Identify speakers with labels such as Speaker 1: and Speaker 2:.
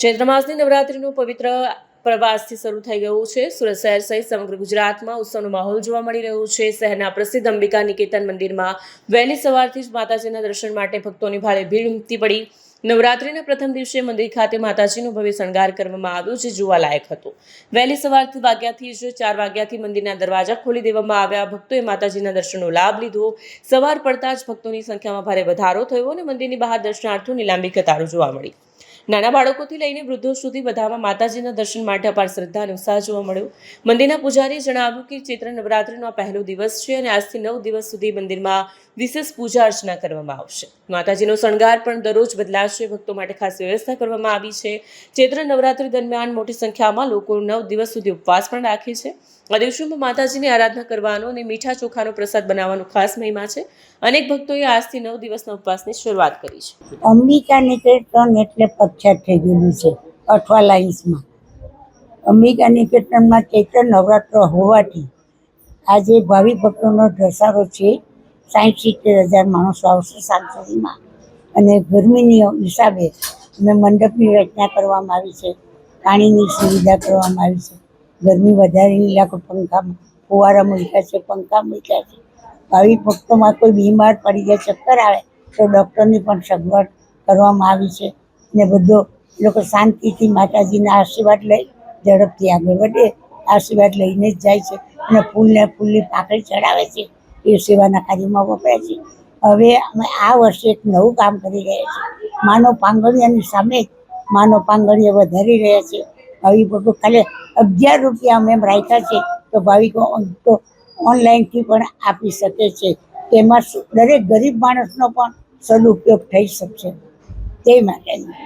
Speaker 1: ચૈત્ર માસની નવરાત્રિનું પવિત્ર પ્રવાસથી શરૂ થઈ ગયું છે. સુરત શહેર સહિત સમગ્ર ગુજરાતમાં ઉત્સવનો માહોલ જોવા મળી રહ્યો છે. શહેરના પ્રસિદ્ધ અંબિકા નિકેતન મંદિરમાં વહેલી સવારથી જ માતાજીના દર્શન માટે ભક્તોની ભારે ભીડ ઉમટી પડી. નવરાત્રિના પ્રથમ દિવસે મંદિર ખાતે માતાજીનો ભવ્ય શણગાર કરવામાં આવ્યો, જે જોવાલાયક હતો. વહેલી સવારથી વાગ્યાથી જ 4 વાગ્યાથી મંદિરના દરવાજા ખોલી દેવામાં આવ્યા. ભક્તોએ માતાજીના દર્શનનો લાભ લીધો. સવાર પડતા જ ભક્તોની સંખ્યામાં ભારે વધારો થયો અને મંદિરની બહાર દર્શનાર્થીઓની લાંબી કતારો જોવા મળી. નાના બાળકોથી લઈને વૃદ્ધો સુધી બધામાં માતાજીના દર્શન માટે અપાર શ્રદ્ધા અને ઉત્સાહ જોવા મળ્યો. મંદિરના પૂજારીએ જણાવ્યું કે ચૈત્ર નવરાત્રિનો આ પહેલો દિવસ છે અને આજથી 9 દિવસ સુધી મંદિરમાં વિશેષ પૂજા અર્ચના કરવામાં આવશે. માતાજીનો શણગાર પણ દરરોજ બદલાશે. ભક્તો માટે ખાસ વ્યવસ્થા કરવામાં આવી છે. ચૈત્ર નવરાત્રિ દરમિયાન મોટી સંખ્યામાં લોકો 9 દિવસ સુધી ઉપવાસ પણ રાખે છે. આ દિવસોમાં માતાજીની આરાધના કરવાનો અને મીઠા ચોખાનો પ્રસાદ બનાવવાનો ખાસ મહિમા છે. અનેક ભક્તોએ આજથી 9 દિવસના ઉપવાસની શરૂઆત કરી છે.
Speaker 2: અંબિકા નિકેતન એટલે પ્રખ્યાત થઈ ગયેલું છે અઠવા લાઇન્સમાં. અંબિકા નિકેતનમાં ચૈત્ર નવરાત્ર હોવાથી આજે ભાવિ ભક્તોનો ધસારો છે. 60-70 હજાર માણસો આવશે સાંજ સુધીમાં. અને ગરમીની હિસાબે અમે મંડપની રચના કરવામાં આવી છે. પાણીની સુવિધા કરવામાં આવી છે. ગરમી વધારેની લાખો પંખા ફુવારા મૂક્યા છે, પંખા મૂક્યા છે. ભાવિ ભક્તોમાં કોઈ બીમાર પડી જાય, ચક્કર આવે તો ડૉક્ટરની પણ સગવડ કરવામાં આવી છે. ને બધો લોકો શાંતિથી માતાજીના આશીર્વાદ લઈ ઝડપથી આગળ વધે, આશીર્વાદ લઈને જ જાય છે. અને ફૂલની પાંખડી ચડાવે છે, એ સેવાના કાર્યમાં વપરાય છે. હવે અમે આ વર્ષે એક નવું કામ કરી રહ્યા છીએ. માનવ પાંગળિયાની સામે જ માનવ પાંગળીઓ વધારી રહ્યા છે. ભાવિકો ખાલી 11 રૂપિયા અમે રાખ્યા છે, તો ભાવિકો તો ઓનલાઈનથી પણ આપી શકે છે. તેમાં દરેક ગરીબ માણસનો પણ સદુપયોગ થઈ શકશે તે માટે.